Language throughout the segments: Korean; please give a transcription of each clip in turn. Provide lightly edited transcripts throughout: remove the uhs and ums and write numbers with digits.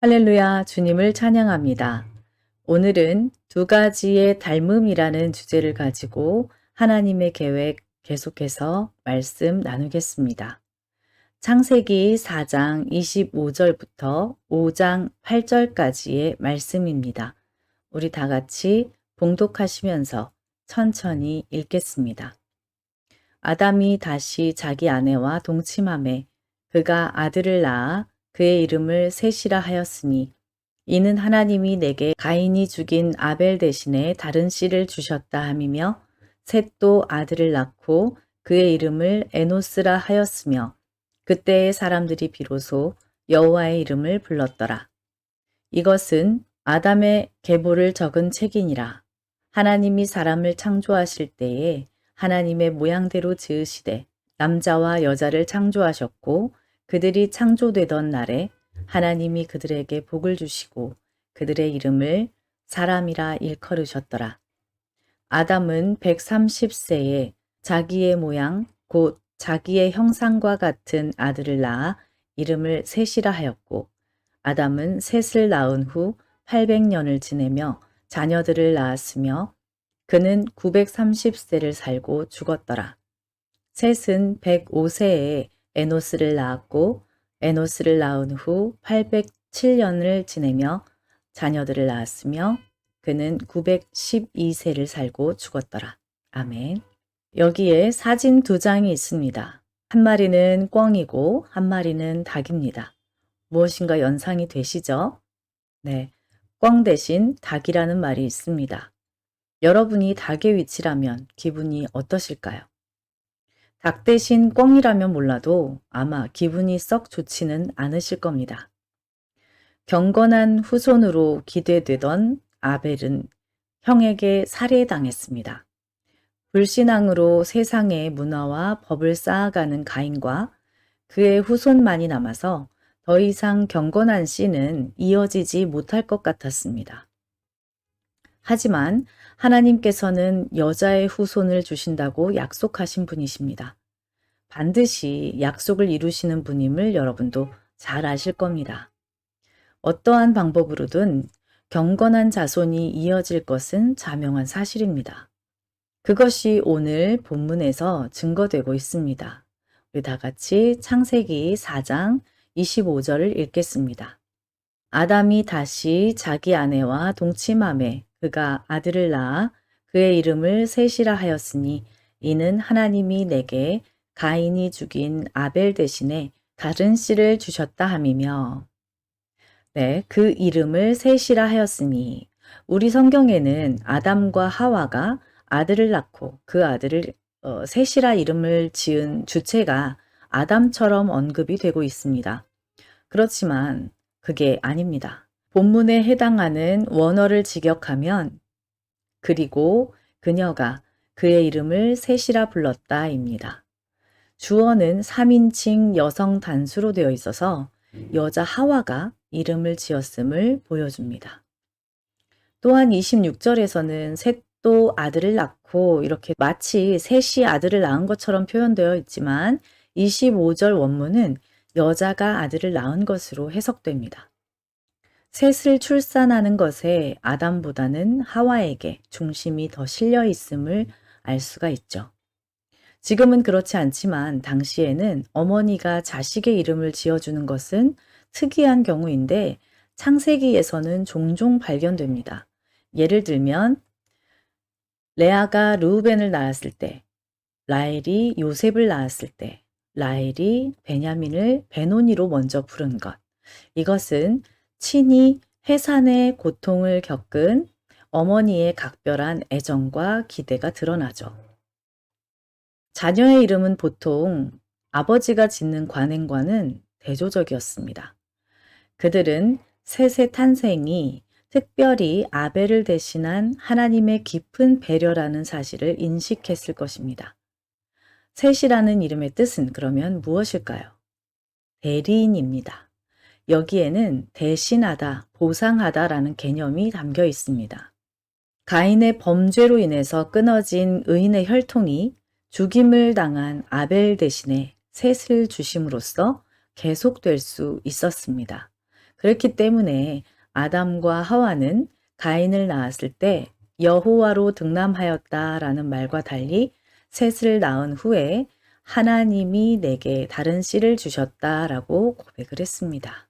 할렐루야, 주님을 찬양합니다. 오늘은 두 가지의 닮음이라는 주제를 가지고 하나님의 계획 계속해서 말씀 나누겠습니다. 창세기 4장 25절부터 5장 8절까지의 말씀입니다. 우리 다 같이 봉독하시면서 천천히 읽겠습니다. 아담이 다시 자기 아내와 동침하매 그가 아들을 낳아 그의 이름을 셋이라 하였으니 이는 하나님이 내게 가인이 죽인 아벨 대신에 다른 씨를 주셨다 함이며 셋도 아들을 낳고 그의 이름을 에노스라 하였으며 그때의 사람들이 비로소 여호와의 이름을 불렀더라. 이것은 아담의 계보를 적은 책이니라. 하나님이 사람을 창조하실 때에 하나님의 모양대로 지으시되 남자와 여자를 창조하셨고 그들이 창조되던 날에 하나님이 그들에게 복을 주시고 그들의 이름을 사람이라 일컬으셨더라. 아담은 130세에 자기의 모양 곧 자기의 형상과 같은 아들을 낳아 이름을 셋이라 하였고 아담은 셋을 낳은 후 800년을 지내며 자녀들을 낳았으며 그는 930세를 살고 죽었더라. 셋은 105세에 에노스를 낳았고 에노스를 낳은 후 807년을 지내며 자녀들을 낳았으며 그는 912세를 살고 죽었더라. 아멘. 여기에 사진 두 장이 있습니다. 한 마리는 꿩이고 한 마리는 닭입니다. 무엇인가 연상이 되시죠? 네, 꿩 대신 닭이라는 말이 있습니다. 여러분이 닭의 위치라면 기분이 어떠실까요? 닭 대신 꿩이라면 몰라도 아마 기분이 썩 좋지는 않으실 겁니다. 경건한 후손으로 기대되던 아벨은 형에게 살해당했습니다. 불신앙으로 세상의 문화와 법을 쌓아가는 가인과 그의 후손만이 남아서 더 이상 경건한 씨는 이어지지 못할 것 같았습니다. 하지만 하나님께서는 여자의 후손을 주신다고 약속하신 분이십니다. 반드시 약속을 이루시는 분임을 여러분도 잘 아실 겁니다. 어떠한 방법으로든 경건한 자손이 이어질 것은 자명한 사실입니다. 그것이 오늘 본문에서 증거되고 있습니다. 우리 다 같이 창세기 4장 25절을 읽겠습니다. 아담이 다시 자기 아내와 동침하매 그가 아들을 낳아 그의 이름을 셋이라 하였으니 이는 하나님이 내게 가인이 죽인 아벨 대신에 다른 씨를 주셨다 함이며 네, 그 이름을 셋이라 하였으니 우리 성경에는 아담과 하와가 아들을 낳고 그 아들을 셋이라 이름을 지은 주체가 아담처럼 언급이 되고 있습니다. 그렇지만 그게 아닙니다. 본문에 해당하는 원어를 직역하면 그리고 그녀가 그의 이름을 셋이라 불렀다입니다. 주어는 3인칭 여성 단수로 되어 있어서 여자 하와가 이름을 지었음을 보여줍니다. 또한 26절에서는 셋도 아들을 낳고 이렇게 마치 셋이 아들을 낳은 것처럼 표현되어 있지만 25절 원문은 여자가 아들을 낳은 것으로 해석됩니다. 셋을 출산하는 것에 아담보다는 하와에게 중심이 더 실려 있음을 알 수가 있죠. 지금은 그렇지 않지만 당시에는 어머니가 자식의 이름을 지어주는 것은 특이한 경우인데 창세기에서는 종종 발견됩니다. 예를 들면 레아가 르우벤을 낳았을 때, 라헬이 요셉을 낳았을 때, 라헬이 베냐민을 베노니로 먼저 부른 것. 이것은 친히 해산의 고통을 겪은 어머니의 각별한 애정과 기대가 드러나죠. 자녀의 이름은 보통 아버지가 짓는 관행과는 대조적이었습니다. 그들은 셋의 탄생이 특별히 아벨을 대신한 하나님의 깊은 배려라는 사실을 인식했을 것입니다. 셋이라는 이름의 뜻은 그러면 무엇일까요? 대리인입니다. 여기에는 대신하다, 보상하다라는 개념이 담겨 있습니다. 가인의 범죄로 인해서 끊어진 의인의 혈통이 죽임을 당한 아벨 대신에 셋을 주심으로써 계속될 수 있었습니다. 그렇기 때문에 아담과 하와는 가인을 낳았을 때 여호와로 등남하였다라는 말과 달리 셋을 낳은 후에 하나님이 내게 다른 씨를 주셨다라고 고백을 했습니다.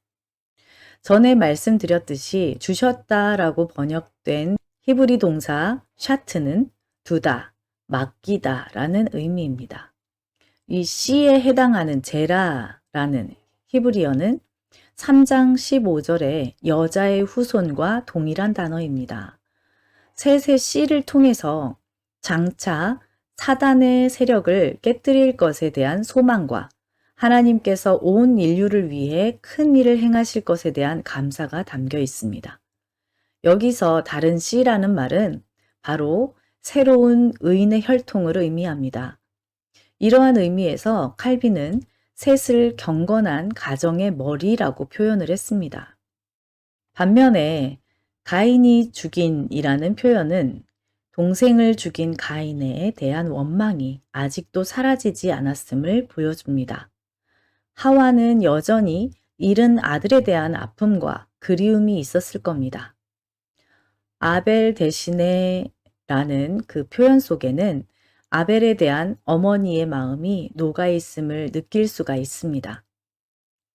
전에 말씀드렸듯이 주셨다라고 번역된 히브리 동사 샤트는 두다, 맡기다라는 의미입니다. 이 씨에 해당하는 제라라는 히브리어는 3장 15절에 여자의 후손과 동일한 단어입니다. 셋의 씨를 통해서 장차 사단의 세력을 깨뜨릴 것에 대한 소망과 하나님께서 온 인류를 위해 큰 일을 행하실 것에 대한 감사가 담겨 있습니다. 여기서 다른 씨라는 말은 바로 새로운 의인의 혈통을 의미합니다. 이러한 의미에서 칼빈은 셋을 경건한 가정의 머리라고 표현을 했습니다. 반면에 가인이 죽인이라는 표현은 동생을 죽인 가인에 대한 원망이 아직도 사라지지 않았음을 보여줍니다. 하와는 여전히 잃은 아들에 대한 아픔과 그리움이 있었을 겁니다. 아벨 대신에 라는 그 표현 속에는 아벨에 대한 어머니의 마음이 녹아있음을 느낄 수가 있습니다.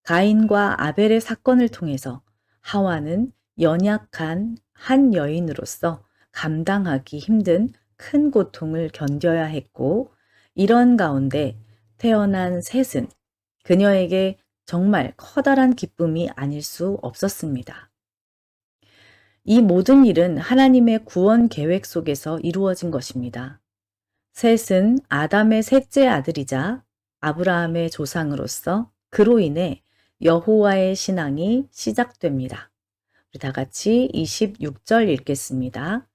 가인과 아벨의 사건을 통해서 하와는 연약한 한 여인으로서 감당하기 힘든 큰 고통을 견뎌야 했고, 이런 가운데 태어난 셋은 그녀에게 정말 커다란 기쁨이 아닐 수 없었습니다. 이 모든 일은 하나님의 구원 계획 속에서 이루어진 것입니다. 셋은 아담의 셋째 아들이자 아브라함의 조상으로서 그로 인해 여호와의 신앙이 시작됩니다. 우리 다 같이 26절 읽겠습니다.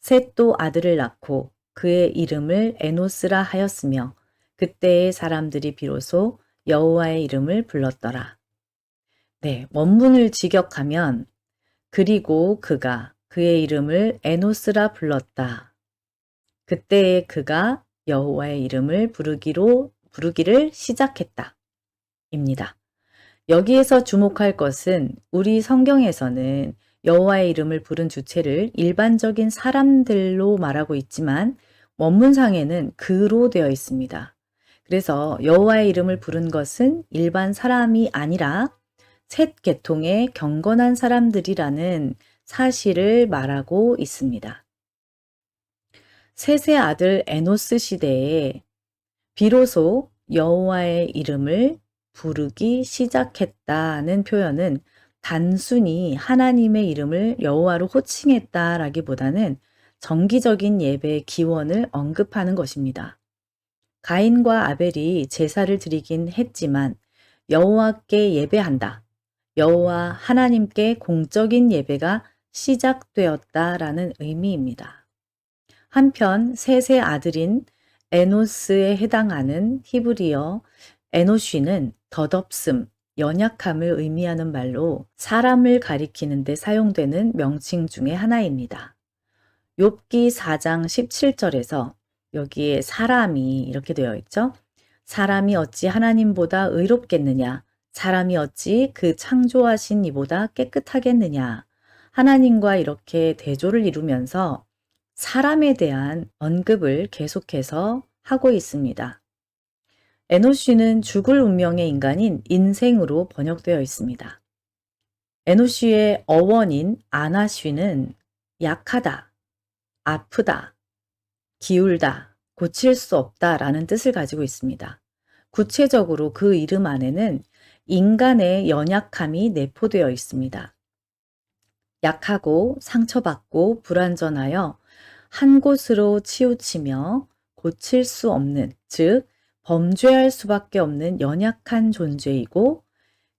셋도 아들을 낳고 그의 이름을 에노스라 하였으며 그때의 사람들이 비로소 여호와의 이름을 불렀더라. 네, 원문을 직역하면 그리고 그가 그의 이름을 에노스라 불렀다. 그때에 그가 여호와의 이름을 부르기를 시작했다. 입니다. 여기에서 주목할 것은 우리 성경에서는 여호와의 이름을 부른 주체를 일반적인 사람들로 말하고 있지만 원문상에는 그로 되어 있습니다. 그래서 여호와의 이름을 부른 것은 일반 사람이 아니라 셋 계통의 경건한 사람들이라는 사실을 말하고 있습니다. 셋의 아들 에노스 시대에 비로소 여호와의 이름을 부르기 시작했다는 표현은 단순히 하나님의 이름을 여호와로 호칭했다라기보다는 정기적인 예배의 기원을 언급하는 것입니다. 가인과 아벨이 제사를 드리긴 했지만 여호와께 예배한다. 여호와 하나님께 공적인 예배가 시작되었다라는 의미입니다. 한편 셋의 아들인 에노스에 해당하는 히브리어 에노쉬는 덧없음, 연약함을 의미하는 말로 사람을 가리키는 데 사용되는 명칭 중의 하나입니다. 욥기 4장 17절에서 여기에 사람이 이렇게 되어 있죠. 사람이 어찌 하나님보다 의롭겠느냐? 사람이 어찌 그 창조하신 이보다 깨끗하겠느냐? 하나님과 이렇게 대조를 이루면서 사람에 대한 언급을 계속해서 하고 있습니다. 에노쉬는 죽을 운명의 인간인 인생으로 번역되어 있습니다. 에노쉬의 어원인 아나쉬는 약하다, 아프다, 기울다, 고칠 수 없다라는 뜻을 가지고 있습니다. 구체적으로 그 이름 안에는 인간의 연약함이 내포되어 있습니다. 약하고 상처받고 불완전하여 한 곳으로 치우치며 고칠 수 없는, 즉 범죄할 수밖에 없는 연약한 존재이고,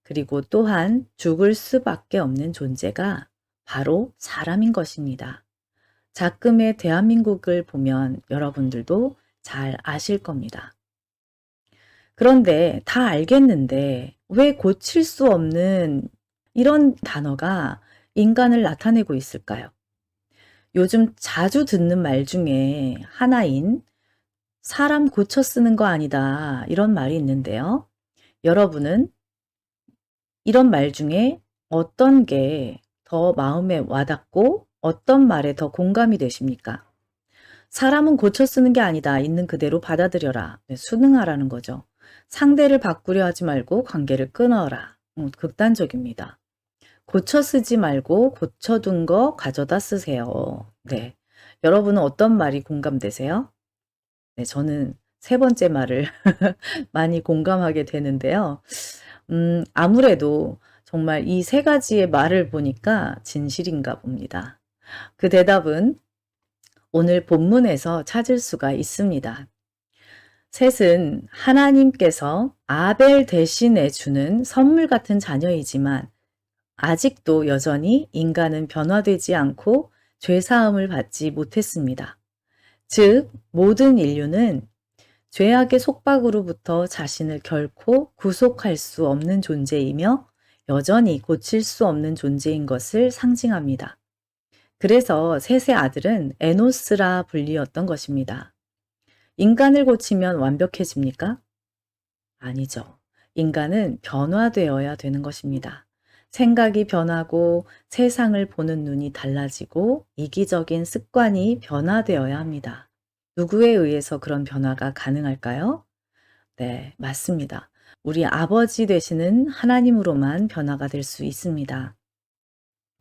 그리고 또한 죽을 수밖에 없는 존재가 바로 사람인 것입니다. 작금의 대한민국을 보면 여러분들도 잘 아실 겁니다. 그런데 다 알겠는데 왜 고칠 수 없는 이런 단어가 인간을 나타내고 있을까요? 요즘 자주 듣는 말 중에 하나인 사람 고쳐 쓰는 거 아니다 이런 말이 있는데요. 여러분은 이런 말 중에 어떤 게 더 마음에 와닿고 어떤 말에 더 공감이 되십니까? 사람은 고쳐 쓰는 게 아니다. 있는 그대로 받아들여라. 네, 순응하라는 거죠. 상대를 바꾸려 하지 말고 관계를 끊어라. 극단적입니다. 고쳐 쓰지 말고 고쳐둔 거 가져다 쓰세요. 네. 여러분은 어떤 말이 공감되세요? 네, 저는 세 번째 말을 많이 공감하게 되는데요. 아무래도 정말 이 세 가지의 말을 보니까 진실인가 봅니다. 그 대답은 오늘 본문에서 찾을 수가 있습니다. 셋은 하나님께서 아벨 대신해 주는 선물 같은 자녀이지만 아직도 여전히 인간은 변화되지 않고 죄사함을 받지 못했습니다. 즉, 모든 인류는 죄악의 속박으로부터 자신을 결코 구속할 수 없는 존재이며 여전히 고칠 수 없는 존재인 것을 상징합니다. 그래서 셋의 아들은 에노스라 불리었던 것입니다. 인간을 고치면 완벽해집니까? 아니죠. 인간은 변화되어야 되는 것입니다. 생각이 변하고 세상을 보는 눈이 달라지고 이기적인 습관이 변화되어야 합니다. 누구에 의해서 그런 변화가 가능할까요? 네, 맞습니다. 우리 아버지 되시는 하나님으로만 변화가 될 수 있습니다.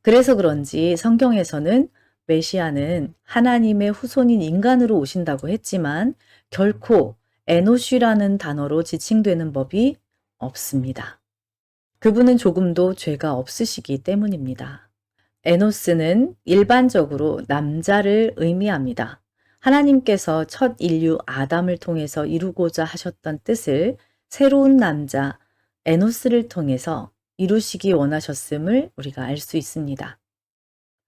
그래서 그런지 성경에서는 메시아는 하나님의 후손인 인간으로 오신다고 했지만 결코 에노시라는 단어로 지칭되는 법이 없습니다. 그분은 조금도 죄가 없으시기 때문입니다. 에노스는 일반적으로 남자를 의미합니다. 하나님께서 첫 인류 아담을 통해서 이루고자 하셨던 뜻을 새로운 남자 에노스를 통해서 이루시기 원하셨음을 우리가 알 수 있습니다.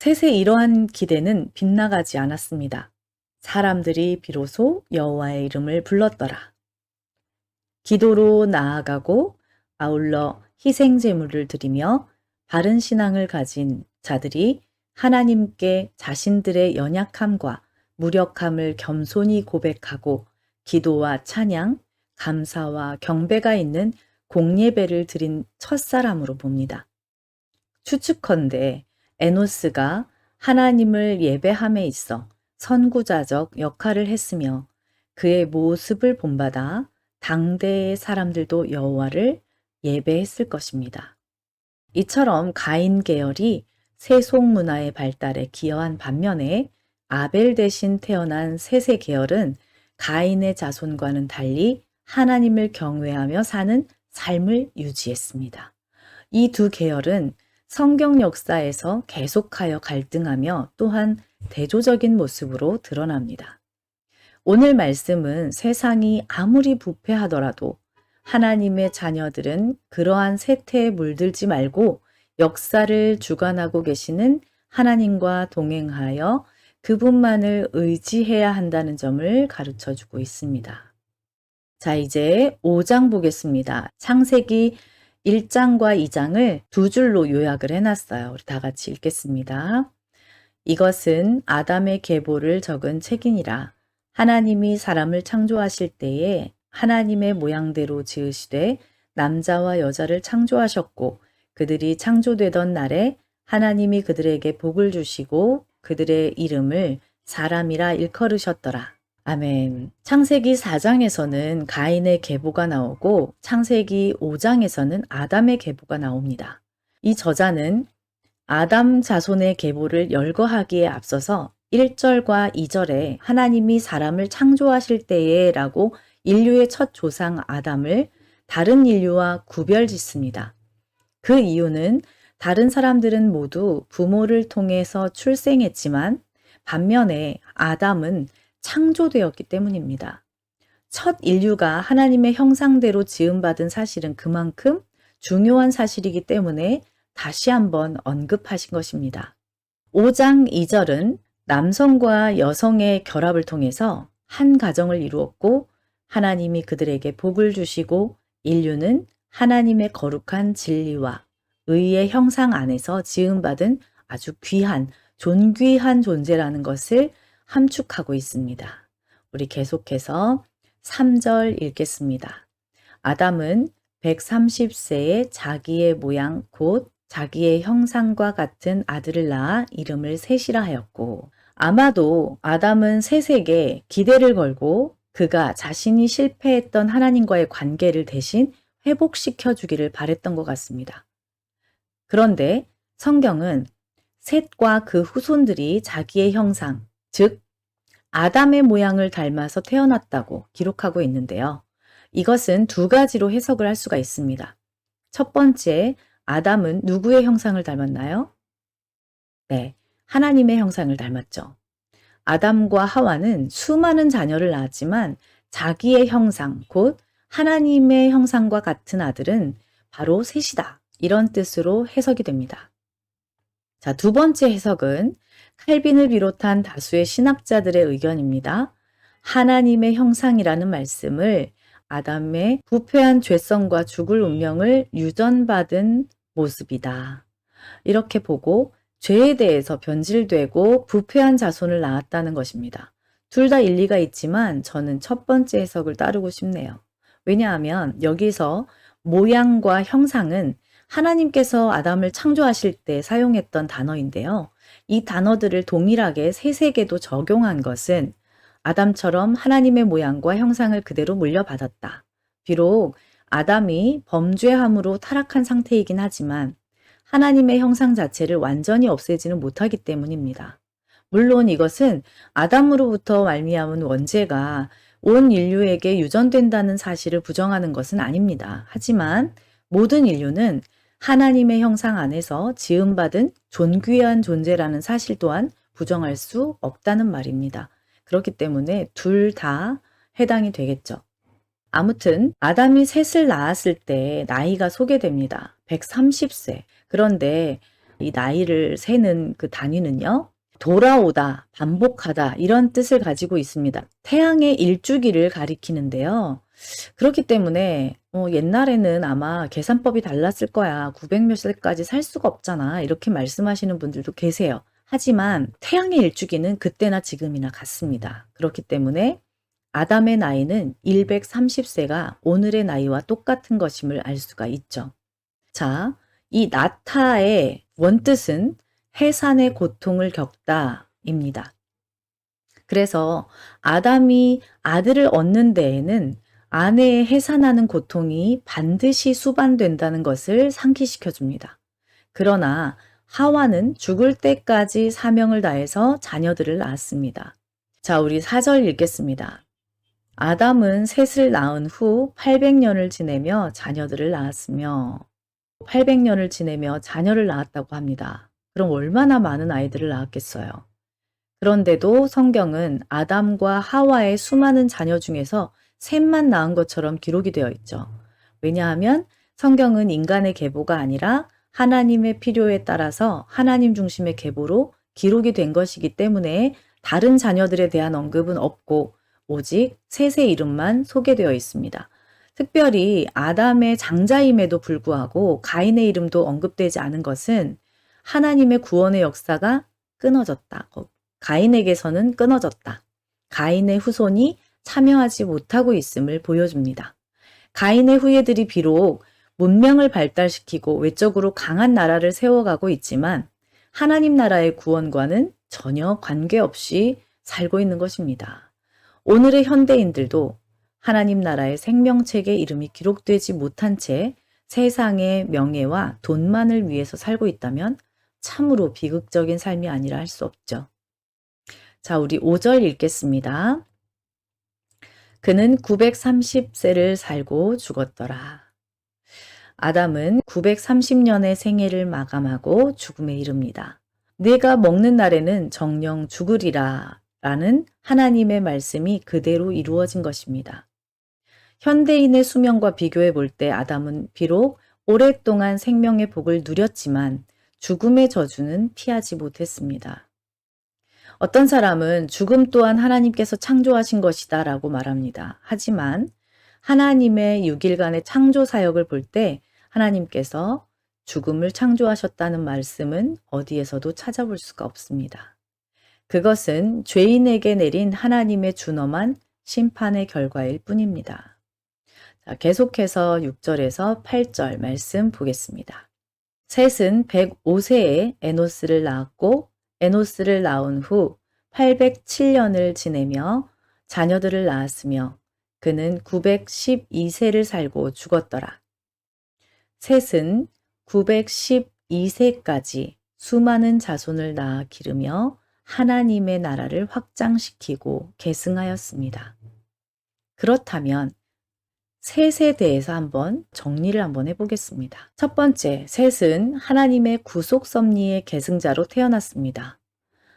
셋의 이러한 기대는 빗나가지 않았습니다. 사람들이 비로소 여호와의 이름을 불렀더라. 기도로 나아가고 아울러 희생 제물을 드리며 바른 신앙을 가진 자들이 하나님께 자신들의 연약함과 무력함을 겸손히 고백하고 기도와 찬양, 감사와 경배가 있는 공예배를 드린 첫사람으로 봅니다. 추측컨대 에노스가 하나님을 예배함에 있어 선구자적 역할을 했으며 그의 모습을 본받아 당대의 사람들도 여호와를 예배했을 것입니다. 이처럼 가인 계열이 세속 문화의 발달에 기여한 반면에 아벨 대신 태어난 셋의 계열은 가인의 자손과는 달리 하나님을 경외하며 사는 삶을 유지했습니다. 이 두 계열은 성경 역사에서 계속하여 갈등하며 또한 대조적인 모습으로 드러납니다. 오늘 말씀은 세상이 아무리 부패하더라도 하나님의 자녀들은 그러한 세태에 물들지 말고 역사를 주관하고 계시는 하나님과 동행하여 그분만을 의지해야 한다는 점을 가르쳐 주고 있습니다. 자, 이제 5장 보겠습니다. 창세기 1장과 2장을 두 줄로 요약을 해놨어요. 우리 다 같이 읽겠습니다. 이것은 아담의 계보를 적은 책이니라. 하나님이 사람을 창조하실 때에 하나님의 모양대로 지으시되 남자와 여자를 창조하셨고 그들이 창조되던 날에 하나님이 그들에게 복을 주시고 그들의 이름을 사람이라 일컬으셨더라. 아멘. 창세기 4장에서는 가인의 계보가 나오고 창세기 5장에서는 아담의 계보가 나옵니다. 이 저자는 아담 자손의 계보를 열거하기에 앞서서 1절과 2절에 하나님이 사람을 창조하실 때에 라고 인류의 첫 조상 아담을 다른 인류와 구별 짓습니다. 그 이유는 다른 사람들은 모두 부모를 통해서 출생했지만 반면에 아담은 창조되었기 때문입니다. 첫 인류가 하나님의 형상대로 지음받은 사실은 그만큼 중요한 사실이기 때문에 다시 한번 언급하신 것입니다. 5장 2절은 남성과 여성의 결합을 통해서 한 가정을 이루었고 하나님이 그들에게 복을 주시고 인류는 하나님의 거룩한 진리와 의의 형상 안에서 지음받은 아주 귀한 존귀한 존재라는 것을 함축하고 있습니다. 우리 계속해서 3절 읽겠습니다. 아담은 130세에 자기의 모양 곧 자기의 형상과 같은 아들을 낳아 이름을 셋이라 하였고, 아마도 아담은 셋에게 기대를 걸고 그가 자신이 실패했던 하나님과의 관계를 대신 회복시켜 주기를 바랬던 것 같습니다. 그런데 성경은 셋과 그 후손들이 자기의 형상, 즉 아담의 모양을 닮아서 태어났다고 기록하고 있는데요. 이것은 두 가지로 해석을 할 수가 있습니다. 첫 번째, 아담은 누구의 형상을 닮았나요? 네, 하나님의 형상을 닮았죠. 아담과 하와는 수많은 자녀를 낳았지만 자기의 형상, 곧 하나님의 형상과 같은 아들은 바로 셋이다. 이런 뜻으로 해석이 됩니다. 자, 두 번째 해석은 칼빈을 비롯한 다수의 신학자들의 의견입니다. 하나님의 형상이라는 말씀을 아담의 부패한 죄성과 죽을 운명을 유전받은 모습이다. 이렇게 보고 죄에 대해서 변질되고 부패한 자손을 낳았다는 것입니다. 둘 다 일리가 있지만 저는 첫 번째 해석을 따르고 싶네요. 왜냐하면 여기서 모양과 형상은 하나님께서 아담을 창조하실 때 사용했던 단어인데요. 이 단어들을 동일하게 셋에게도 적용한 것은 아담처럼 하나님의 모양과 형상을 그대로 물려받았다. 비록 아담이 범죄함으로 타락한 상태이긴 하지만 하나님의 형상 자체를 완전히 없애지는 못하기 때문입니다. 물론 이것은 아담으로부터 말미암은 원죄가 온 인류에게 유전된다는 사실을 부정하는 것은 아닙니다. 하지만 모든 인류는 하나님의 형상 안에서 지음받은 존귀한 존재라는 사실 또한 부정할 수 없다는 말입니다. 그렇기 때문에 둘 다 해당이 되겠죠. 아무튼 아담이 셋을 낳았을 때 나이가 소개됩니다. 130세. 그런데 이 나이를 세는 그 단위는요. 돌아오다, 반복하다 이런 뜻을 가지고 있습니다. 태양의 일주기를 가리키는데요. 그렇기 때문에 옛날에는 아마 계산법이 달랐을 거야. 900몇 세까지 살 수가 없잖아. 이렇게 말씀하시는 분들도 계세요. 하지만 태양의 일주기는 그때나 지금이나 같습니다. 그렇기 때문에 아담의 나이는 130세가 오늘의 나이와 똑같은 것임을 알 수가 있죠. 자, 이 나타의 원뜻은 해산의 고통을 겪다입니다. 그래서 아담이 아들을 얻는 데에는 아내의 해산하는 고통이 반드시 수반된다는 것을 상기시켜 줍니다. 그러나 하와는 죽을 때까지 사명을 다해서 자녀들을 낳았습니다. 자, 우리 4절 읽겠습니다. 아담은 셋을 낳은 후 800년을 지내며 자녀들을 낳았으며 800년을 지내며 자녀를 낳았다고 합니다. 그럼 얼마나 많은 아이들을 낳았겠어요? 그런데도 성경은 아담과 하와의 수많은 자녀 중에서 셋만 낳은 것처럼 기록이 되어 있죠. 왜냐하면 성경은 인간의 계보가 아니라 하나님의 필요에 따라서 하나님 중심의 계보로 기록이 된 것이기 때문에 다른 자녀들에 대한 언급은 없고 오직 셋의 이름만 소개되어 있습니다. 특별히 아담의 장자임에도 불구하고 가인의 이름도 언급되지 않은 것은 하나님의 구원의 역사가 끊어졌다. 가인에게서는 끊어졌다. 가인의 후손이 참여하지 못하고 있음을 보여줍니다. 가인의 후예들이 비록 문명을 발달시키고 외적으로 강한 나라를 세워가고 있지만 하나님 나라의 구원과는 전혀 관계없이 살고 있는 것입니다. 오늘의 현대인들도 하나님 나라의 생명책의 이름이 기록되지 못한 채 세상의 명예와 돈만을 위해서 살고 있다면 참으로 비극적인 삶이 아니라 할 수 없죠. 자, 우리 5절 읽겠습니다. 그는 930세를 살고 죽었더라. 아담은 930년의 생애를 마감하고 죽음에 이릅니다. 네가 먹는 날에는 정녕 죽으리라 라는 하나님의 말씀이 그대로 이루어진 것입니다. 현대인의 수명과 비교해 볼 때 아담은 비록 오랫동안 생명의 복을 누렸지만 죽음의 저주는 피하지 못했습니다. 어떤 사람은 죽음 또한 하나님께서 창조하신 것이다 라고 말합니다. 하지만 하나님의 6일간의 창조 사역을 볼 때 하나님께서 죽음을 창조하셨다는 말씀은 어디에서도 찾아볼 수가 없습니다. 그것은 죄인에게 내린 하나님의 준엄한 심판의 결과일 뿐입니다. 자, 계속해서 6절에서 8절 말씀 보겠습니다. 셋은 105세에 에노스를 낳았고 에노스를 낳은 후 807년을 지내며 자녀들을 낳았으며 그는 912세를 살고 죽었더라. 셋은 912세까지 수많은 자손을 낳아 기르며 하나님의 나라를 확장시키고 계승하였습니다. 그렇다면 셋에 대해서 한번 정리를 한번 해보겠습니다. 첫 번째, 셋은 하나님의 구속 섭리의 계승자로 태어났습니다.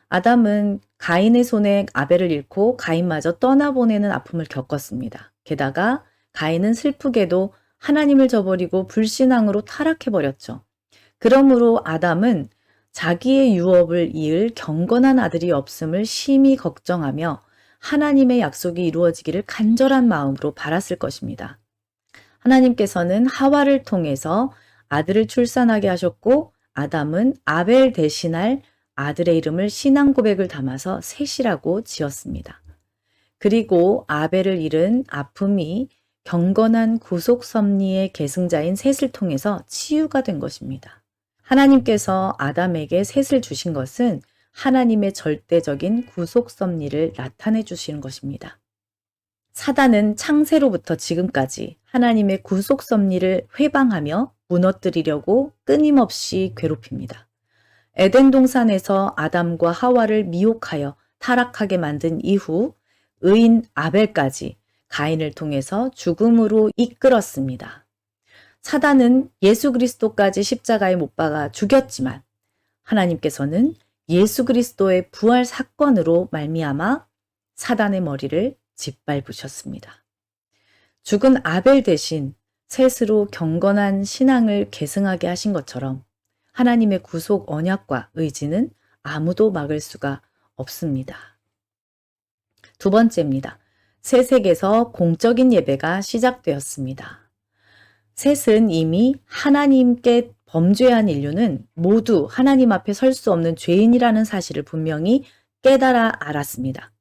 아담은 가인의 손에 아벨을 잃고 가인마저 떠나보내는 아픔을 겪었습니다. 게다가 가인은 슬프게도 하나님을 저버리고 불신앙으로 타락해버렸죠. 그러므로 아담은 자기의 유업을 이을 경건한 아들이 없음을 심히 걱정하며 하나님의 약속이 이루어지기를 간절한 마음으로 바랐을 것입니다. 하나님께서는 하와를 통해서 아들을 출산하게 하셨고 아담은 아벨 대신할 아들의 이름을 신앙 고백을 담아서 셋이라고 지었습니다. 그리고 아벨을 잃은 아픔이 경건한 구속 섭리의 계승자인 셋을 통해서 치유가 된 것입니다. 하나님께서 아담에게 셋을 주신 것은 하나님의 절대적인 구속 섭리를 나타내 주시는 것입니다. 사단은 창세로부터 지금까지 하나님의 구속 섭리를 회방하며 무너뜨리려고 끊임없이 괴롭힙니다. 에덴 동산에서 아담과 하와를 미혹하여 타락하게 만든 이후 의인 아벨까지 가인을 통해서 죽음으로 이끌었습니다. 사단은 예수 그리스도까지 십자가에 못 박아 죽였지만 하나님께서는 예수 그리스도의 부활 사건으로 말미암아 사단의 머리를 짓밟으셨습니다. 죽은 아벨 대신 셋으로 경건한 신앙을 계승하게 하신 것처럼 하나님의 구속 언약과 의지는 아무도 막을 수가 없습니다. 두 번째입니다. 셋에게서 공적인 예배가 시작되었습니다. 셋은 이미 하나님께 범죄한 인류는 모두 하나님 앞에 설 수 없는 죄인이라는 사실을 분명히 깨달아 알았습니다.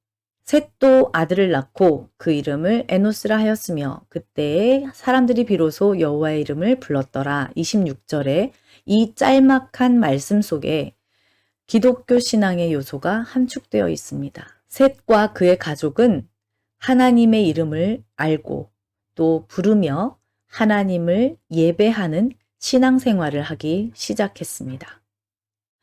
셋도 아들을 낳고 그 이름을 에노스라 하였으며 그때에 사람들이 비로소 여호와의 이름을 불렀더라. 26절에 이 짤막한 말씀 속에 기독교 신앙의 요소가 함축되어 있습니다. 셋과 그의 가족은 하나님의 이름을 알고 또 부르며 하나님을 예배하는 신앙생활을 하기 시작했습니다.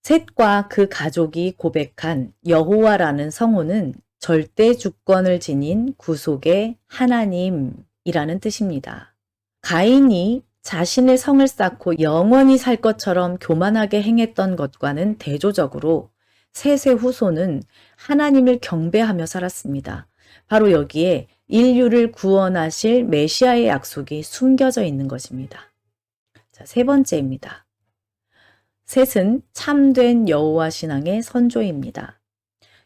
셋과 그 가족이 고백한 여호와라는 성호는 절대 주권을 지닌 구속의 하나님이라는 뜻입니다. 가인이 자신의 성을 쌓고 영원히 살 것처럼 교만하게 행했던 것과는 대조적으로 셋의 후손은 하나님을 경배하며 살았습니다. 바로 여기에 인류를 구원하실 메시아의 약속이 숨겨져 있는 것입니다. 자, 세 번째입니다. 셋은 참된 여호와 신앙의 선조입니다.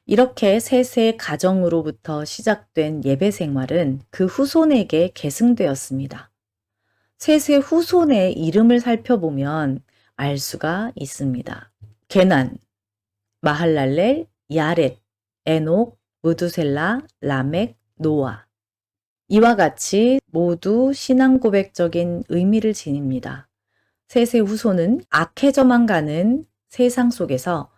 이렇게 셋의 가정으로부터 시작된 예배 생활은 그 후손에게 계승되었습니다. 셋의 후손의 이름을 살펴보면 알 수가 있습니다. 게난, 마할랄렐, 야렛, 에녹, 무두셀라, 라멕, 노아. 이와 같이 모두 신앙 고백적인 의미를 지닙니다. 셋의 후손은 악해져만 가는 세상 속에서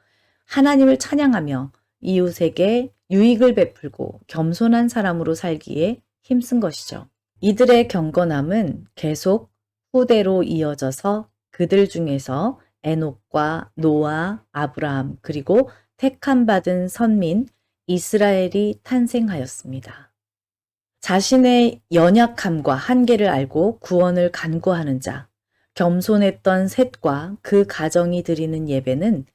하나님을 찬양하며 이웃에게 유익을 베풀고 겸손한 사람으로 살기에 힘쓴 것이죠. 이들의 경건함은 계속 후대로 이어져서 그들 중에서 에녹과 노아, 아브라함 그리고 택함받은 선민 이스라엘이 탄생하였습니다. 자신의 연약함과 한계를 알고 구원을 간구하는 자, 겸손했던 셋과 그 가정이 드리는 예배는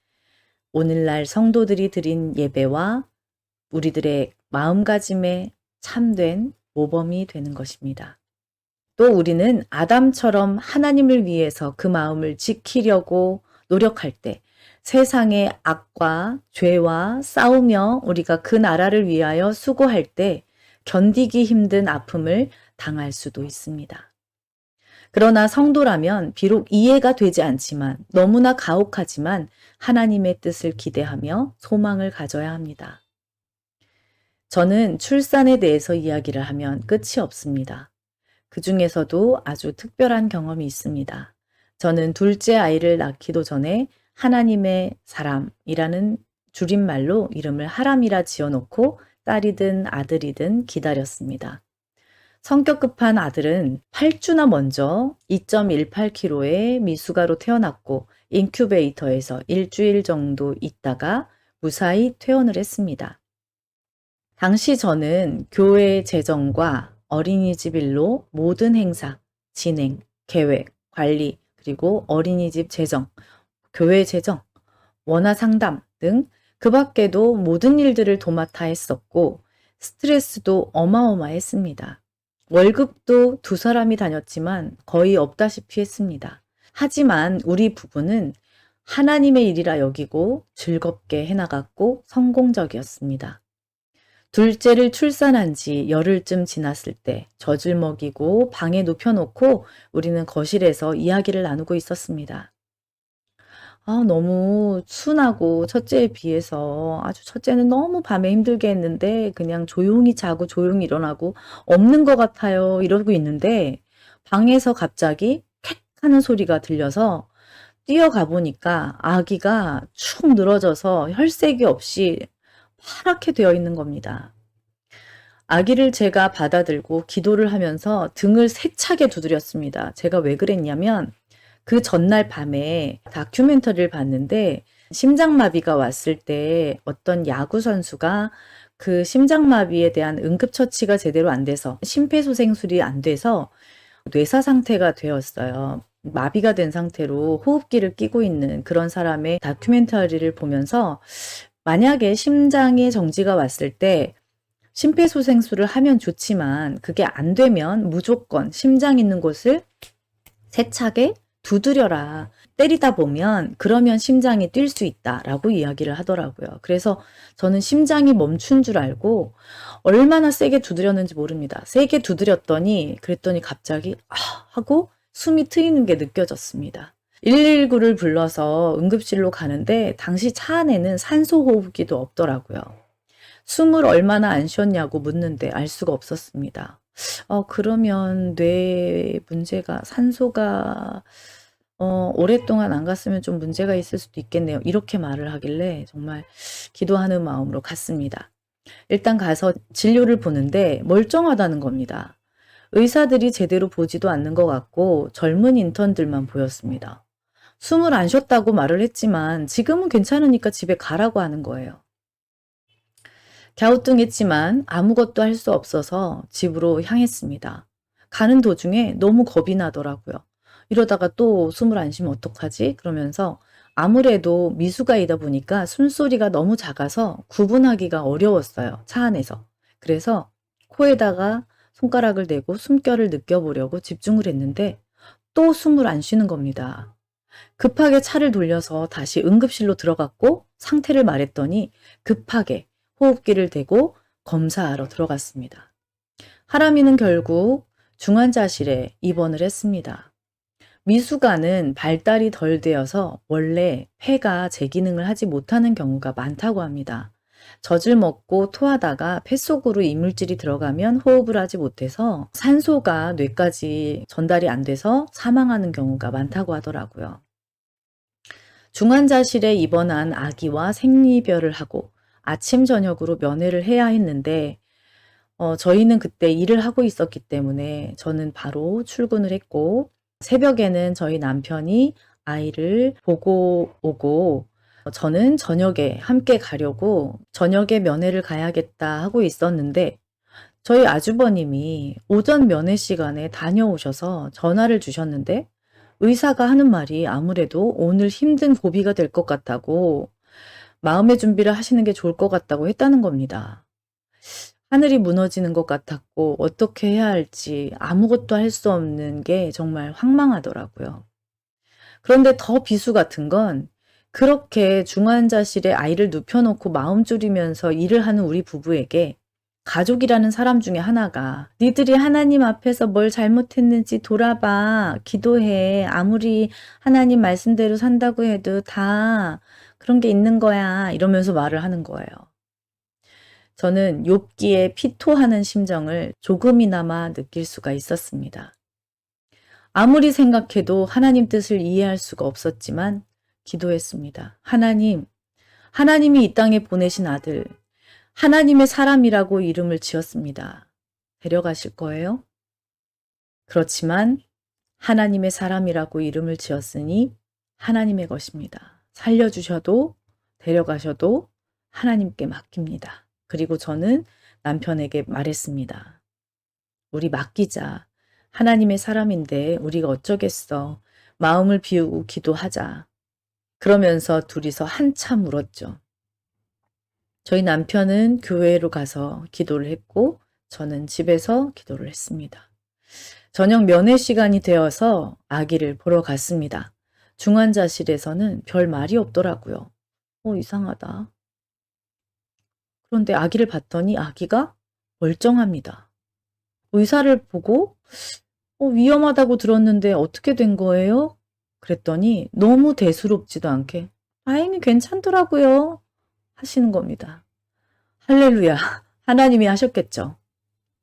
오늘날 성도들이 드린 예배와 우리들의 마음가짐에 참된 모범이 되는 것입니다. 또 우리는 아담처럼 하나님을 위해서 그 마음을 지키려고 노력할 때 세상의 악과 죄와 싸우며 우리가 그 나라를 위하여 수고할 때 견디기 힘든 아픔을 당할 수도 있습니다. 그러나 성도라면 비록 이해가 되지 않지만 너무나 가혹하지만 하나님의 뜻을 기대하며 소망을 가져야 합니다. 저는 출산에 대해서 이야기를 하면 끝이 없습니다. 그 중에서도 아주 특별한 경험이 있습니다. 저는 둘째 아이를 낳기도 전에 하나님의 사람이라는 줄임말로 이름을 하람이라 지어놓고 딸이든 아들이든 기다렸습니다. 성격 급한 아들은 8주나 먼저 2.18kg의 미숙아로 태어났고 인큐베이터에서 일주일 정도 있다가 무사히 퇴원을 했습니다. 당시 저는 교회 재정과 어린이집 일로 모든 행사, 진행, 계획, 관리, 그리고 어린이집 재정, 교회 재정, 원화 상담 등 그 밖에도 모든 일들을 도맡아 했었고 스트레스도 어마어마했습니다. 월급도 두 사람이 다녔지만 거의 없다시피 했습니다. 하지만 우리 부부는 하나님의 일이라 여기고 즐겁게 해나갔고 성공적이었습니다. 둘째를 출산한 지 열흘쯤 지났을 때 젖을 먹이고 방에 눕혀놓고 우리는 거실에서 이야기를 나누고 있었습니다. 너무 순하고 첫째에 비해서 아주 첫째는 너무 밤에 힘들게 했는데 그냥 조용히 자고 조용히 일어나고 없는 것 같아요. 이러고 있는데 방에서 갑자기 캣 하는 소리가 들려서 뛰어가 보니까 아기가 축 늘어져서 혈색이 없이 파랗게 되어 있는 겁니다. 아기를 제가 받아들고 기도를 하면서 등을 세차게 두드렸습니다. 제가 왜 그랬냐면 그 전날 밤에 다큐멘터리를 봤는데 심장마비가 왔을 때 어떤 야구 선수가 그 심장마비에 대한 응급처치가 제대로 안 돼서 심폐소생술이 안 돼서 뇌사 상태가 되었어요. 마비가 된 상태로 호흡기를 끼고 있는 그런 사람의 다큐멘터리를 보면서 만약에 심장에 정지가 왔을 때 심폐소생술을 하면 좋지만 그게 안 되면 무조건 심장 있는 곳을 세차게 두드려라. 때리다 보면 그러면 심장이 뛸 수 있다라고 이야기를 하더라고요. 그래서 저는 심장이 멈춘 줄 알고 얼마나 세게 두드렸는지 모릅니다. 세게 두드렸더니 그랬더니 갑자기 하고 숨이 트이는 게 느껴졌습니다. 119를 불러서 응급실로 가는데 당시 차 안에는 산소 호흡기도 없더라고요. 숨을 얼마나 안 쉬었냐고 묻는데 알 수가 없었습니다. 그러면 뇌 문제가 산소가 오랫동안 안 갔으면 좀 문제가 있을 수도 있겠네요. 이렇게 말을 하길래 정말 기도하는 마음으로 갔습니다. 일단 가서 진료를 보는데 멀쩡하다는 겁니다. 의사들이 제대로 보지도 않는 것 같고 젊은 인턴들만 보였습니다. 숨을 안 쉬었다고 말을 했지만 지금은 괜찮으니까 집에 가라고 하는 거예요. 갸우뚱했지만 아무것도 할 수 없어서 집으로 향했습니다. 가는 도중에 너무 겁이 나더라고요. 이러다가 또 숨을 안 쉬면 어떡하지? 그러면서 아무래도 미숙아이다 보니까 숨소리가 너무 작아서 구분하기가 어려웠어요. 차 안에서. 그래서 코에다가 손가락을 대고 숨결을 느껴보려고 집중을 했는데 또 숨을 안 쉬는 겁니다. 급하게 차를 돌려서 다시 응급실로 들어갔고 상태를 말했더니 급하게 호흡기를 대고 검사하러 들어갔습니다. 하람이는 결국 중환자실에 입원을 했습니다. 미숙아는 발달이 덜 되어서 원래 폐가 제 기능을 하지 못하는 경우가 많다고 합니다. 젖을 먹고 토하다가 폐 속으로 이물질이 들어가면 호흡을 하지 못해서 산소가 뇌까지 전달이 안 돼서 사망하는 경우가 많다고 하더라고요. 중환자실에 입원한 아기와 생리별을 하고 아침 저녁으로 면회를 해야 했는데 저희는 그때 일을 하고 있었기 때문에 저는 바로 출근을 했고 새벽에는 저희 남편이 아이를 보고 오고 저는 저녁에 함께 가려고 저녁에 면회를 가야겠다 하고 있었는데 저희 아주버님이 오전 면회 시간에 다녀오셔서 전화를 주셨는데 의사가 하는 말이 아무래도 오늘 힘든 고비가 될 것 같다고 마음의 준비를 하시는 게 좋을 것 같다고 했다는 겁니다. 하늘이 무너지는 것 같았고 어떻게 해야 할지 아무것도 할 수 없는 게 정말 황망하더라고요. 그런데 더 비수 같은 건 그렇게 중환자실에 아이를 눕혀놓고 마음 졸이면서 일을 하는 우리 부부에게 가족이라는 사람 중에 하나가 니들이 하나님 앞에서 뭘 잘못했는지 돌아봐. 기도해. 아무리 하나님 말씀대로 산다고 해도 다 그런 게 있는 거야. 이러면서 말을 하는 거예요. 저는 욥기에 피토하는 심정을 조금이나마 느낄 수가 있었습니다. 아무리 생각해도 하나님 뜻을 이해할 수가 없었지만 기도했습니다. 하나님, 하나님이 이 땅에 보내신 아들, 하나님의 사람이라고 이름을 지었습니다. 데려가실 거예요? 그렇지만 하나님의 사람이라고 이름을 지었으니 하나님의 것입니다. 살려주셔도 데려가셔도 하나님께 맡깁니다. 그리고 저는 남편에게 말했습니다. 우리 맡기자. 하나님의 사람인데 우리가 어쩌겠어. 마음을 비우고 기도하자. 그러면서 둘이서 한참 울었죠. 저희 남편은 교회로 가서 기도를 했고 저는 집에서 기도를 했습니다. 저녁 면회 시간이 되어서 아기를 보러 갔습니다. 중환자실에서는 별 말이 없더라고요. 이상하다. 그런데 아기를 봤더니 아기가 멀쩡합니다. 의사를 보고 위험하다고 들었는데 어떻게 된 거예요? 그랬더니 너무 대수롭지도 않게 다행히 괜찮더라고요 하시는 겁니다. 할렐루야. 하나님이 하셨겠죠.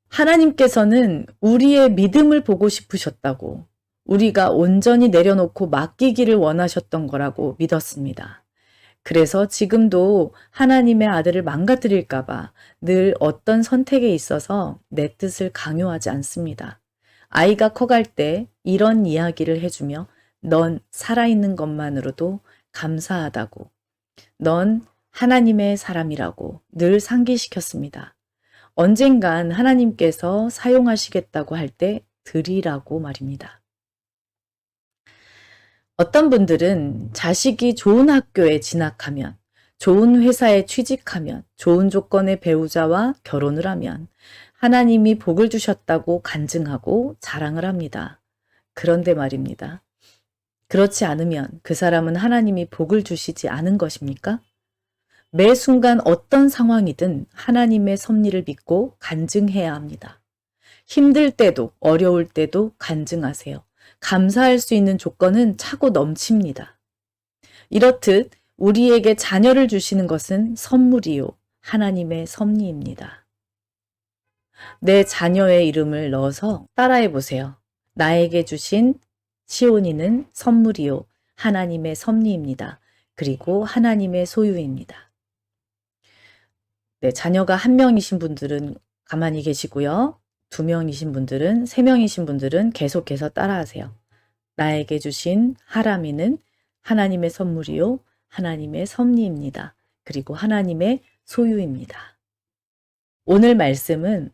하나님께서는 우리의 믿음을 보고 싶으셨다고, 우리가 온전히 내려놓고 맡기기를 원하셨던 거라고 믿었습니다. 그래서 지금도 하나님의 아들을 망가뜨릴까 봐 늘 어떤 선택에 있어서 내 뜻을 강요하지 않습니다. 아이가 커갈 때 이런 이야기를 해주며 넌 살아있는 것만으로도 감사하다고, 넌 하나님의 사람이라고 늘 상기시켰습니다. 언젠간 하나님께서 사용하시겠다고 할 때 드리라고 말입니다. 어떤 분들은 자식이 좋은 학교에 진학하면, 좋은 회사에 취직하면, 좋은 조건의 배우자와 결혼을 하면 하나님이 복을 주셨다고 간증하고 자랑을 합니다. 그런데 말입니다. 그렇지 않으면 그 사람은 하나님이 복을 주시지 않은 것입니까? 매 순간 어떤 상황이든 하나님의 섭리를 믿고 간증해야 합니다. 힘들 때도 어려울 때도 간증하세요. 감사할 수 있는 조건은 차고 넘칩니다. 이렇듯 우리에게 자녀를 주시는 것은 선물이요, 하나님의 섭리입니다. 내 자녀의 이름을 넣어서 따라해 보세요. 나에게 주신 시온이는 선물이요, 하나님의 섭리입니다. 그리고 하나님의 소유입니다. 네, 자녀가 1명이신 분들은 가만히 계시고요. 2명이신 분들은, 3명이신 분들은 계속해서 따라하세요. 나에게 주신 하람이는 하나님의 선물이요, 하나님의 섭리입니다. 그리고 하나님의 소유입니다. 오늘 말씀은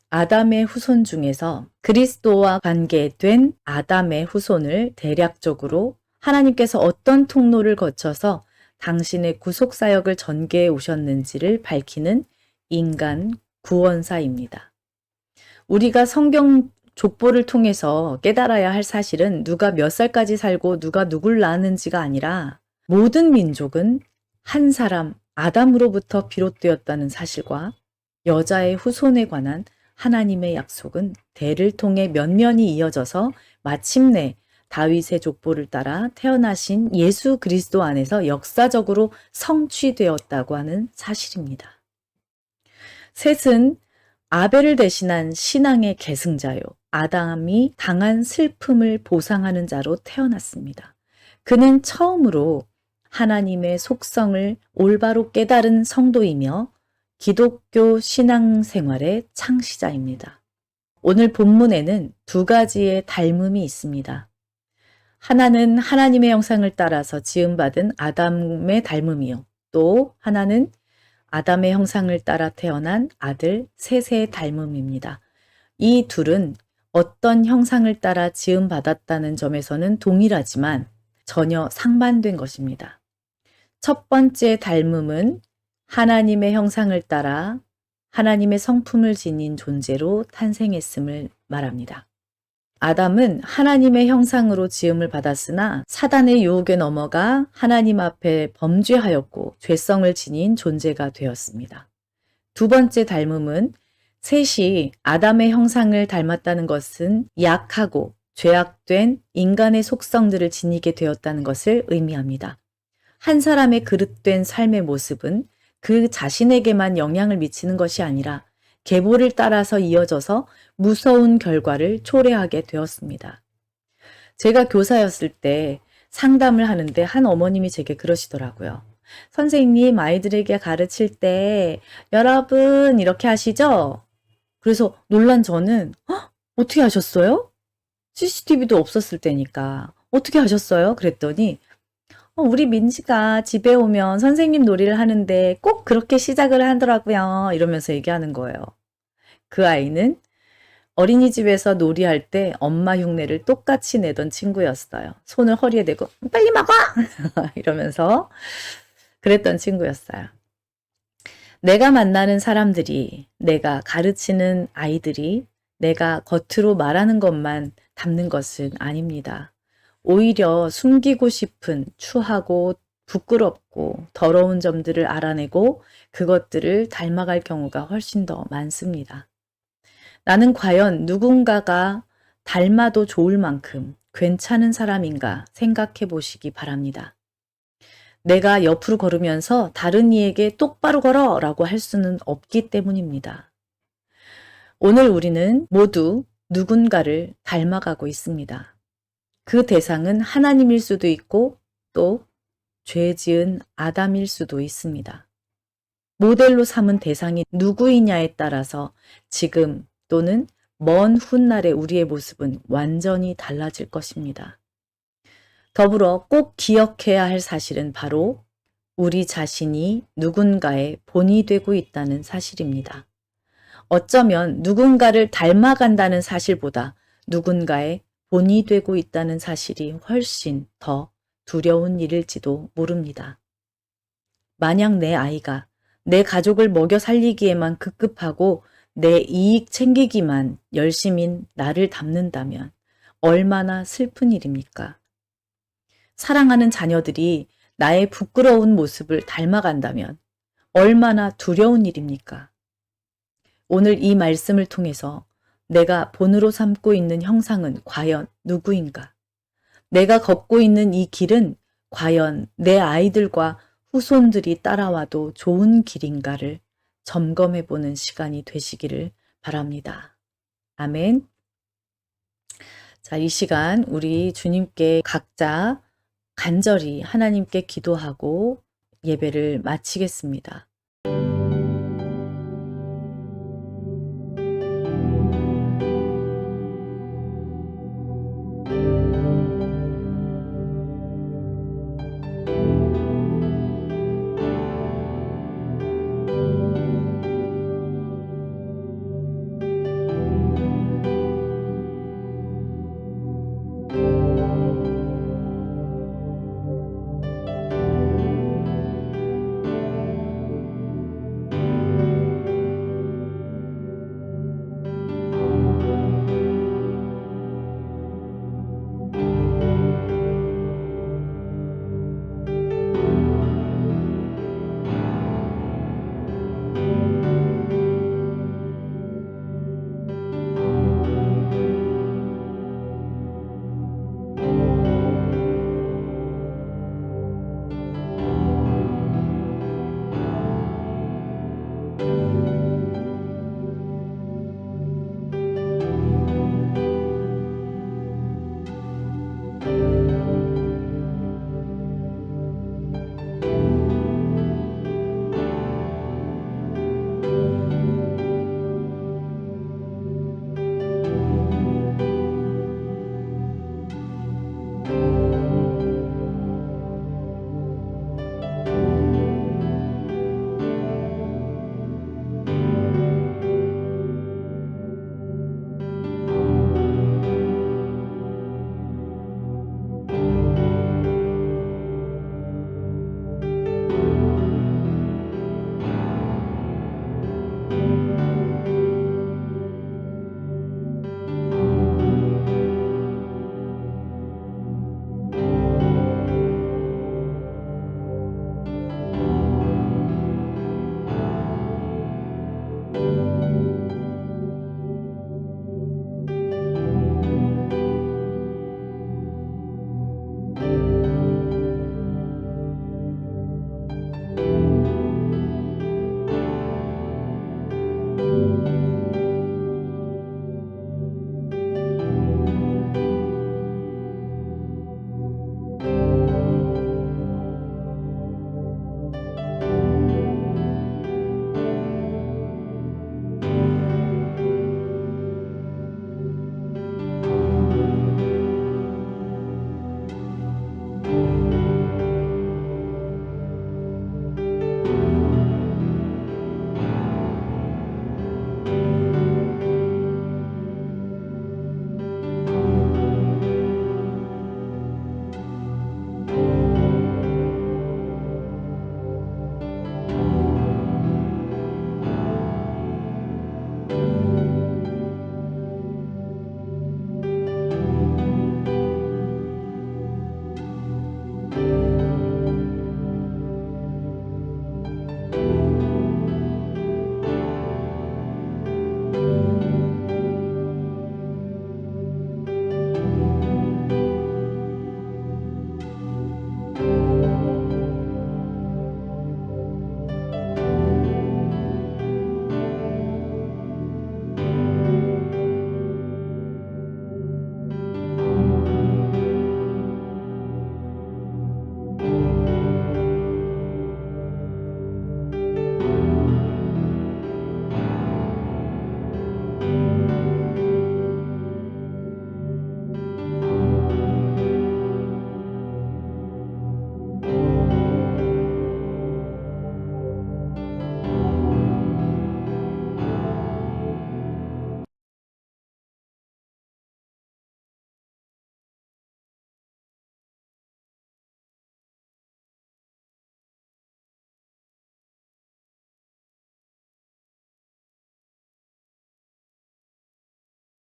아담의 후손 중에서 그리스도와 관계된 아담의 후손을 대략적으로 하나님께서 어떤 통로를 거쳐서 당신의 구속사역을 전개해 오셨는지를 밝히는 인간 구원사입니다. 우리가 성경 족보를 통해서 깨달아야 할 사실은 누가 몇 살까지 살고 누가 누굴 낳았는지가 아니라 모든 민족은 한 사람 아담으로부터 비롯되었다는 사실과 여자의 후손에 관한 하나님의 약속은 대를 통해 면면이 이어져서 마침내 다윗의 족보를 따라 태어나신 예수 그리스도 안에서 역사적으로 성취되었다고 하는 사실입니다. 셋은 아벨을 대신한 신앙의 계승자요, 아담이 당한 슬픔을 보상하는 자로 태어났습니다. 그는 처음으로 하나님의 속성을 올바로 깨달은 성도이며 기독교 신앙생활의 창시자입니다. 오늘 본문에는 2가지의 닮음이 있습니다. 하나는 하나님의 형상을 따라서 지음받은 아담의 닮음이요, 또 하나는 아담의 형상을 따라 태어난 아들 셋의 닮음입니다. 이 둘은 어떤 형상을 따라 지음받았다는 점에서는 동일하지만 전혀 상반된 것입니다. 첫 번째 닮음은 하나님의 형상을 따라 하나님의 성품을 지닌 존재로 탄생했음을 말합니다. 아담은 하나님의 형상으로 지음을 받았으나 사단의 유혹에 넘어가 하나님 앞에 범죄하였고 죄성을 지닌 존재가 되었습니다. 2번째 닮음은 셋이 아담의 형상을 닮았다는 것은 약하고 죄악된 인간의 속성들을 지니게 되었다는 것을 의미합니다. 한 사람의 그릇된 삶의 모습은 그 자신에게만 영향을 미치는 것이 아니라 계보를 따라서 이어져서 무서운 결과를 초래하게 되었습니다. 제가 교사였을 때 상담을 하는데 한 어머님이 제게 그러시더라고요. 선생님, 아이들에게 가르칠 때 여러분 이렇게 하시죠? 그래서 놀란 저는 "헉, 어떻게 하셨어요? CCTV도 없었을 때니까. 어떻게 하셨어요? 그랬더니 우리 민지가 집에 오면 선생님 놀이를 하는데 꼭 그렇게 시작을 하더라고요." 이러면서 얘기하는 거예요. 그 아이는 어린이집에서 놀이할 때 엄마 흉내를 똑같이 내던 친구였어요. 손을 허리에 대고 "빨리 먹어!" 이러면서 그랬던 친구였어요. 내가 만나는 사람들이, 내가 가르치는 아이들이 내가 겉으로 말하는 것만 담는 것은 아닙니다. 오히려 숨기고 싶은 추하고 부끄럽고 더러운 점들을 알아내고 그것들을 닮아갈 경우가 훨씬 더 많습니다. 나는 과연 누군가가 닮아도 좋을 만큼 괜찮은 사람인가 생각해 보시기 바랍니다. 내가 옆으로 걸으면서 다른 이에게 똑바로 걸어 라고 할 수는 없기 때문입니다. 오늘 우리는 모두 누군가를 닮아가고 있습니다. 그 대상은 하나님일 수도 있고 또 죄 지은 아담일 수도 있습니다. 모델로 삼은 대상이 누구이냐에 따라서 지금 또는 먼 훗날의 우리의 모습은 완전히 달라질 것입니다. 더불어 꼭 기억해야 할 사실은 바로 우리 자신이 누군가의 본이 되고 있다는 사실입니다. 어쩌면 누군가를 닮아간다는 사실보다 누군가의 본이 되고 있다는 사실이 훨씬 더 두려운 일일지도 모릅니다. 만약 내 아이가 내 가족을 먹여 살리기에만 급급하고 내 이익 챙기기만 열심인 나를 닮는다면 얼마나 슬픈 일입니까? 사랑하는 자녀들이 나의 부끄러운 모습을 닮아간다면 얼마나 두려운 일입니까? 오늘 이 말씀을 통해서 내가 본으로 삼고 있는 형상은 과연 누구인가? 내가 걷고 있는 이 길은 과연 내 아이들과 후손들이 따라와도 좋은 길인가를 점검해 보는 시간이 되시기를 바랍니다. 아멘. 자, 이 시간 우리 주님께 각자 간절히 하나님께 기도하고 예배를 마치겠습니다.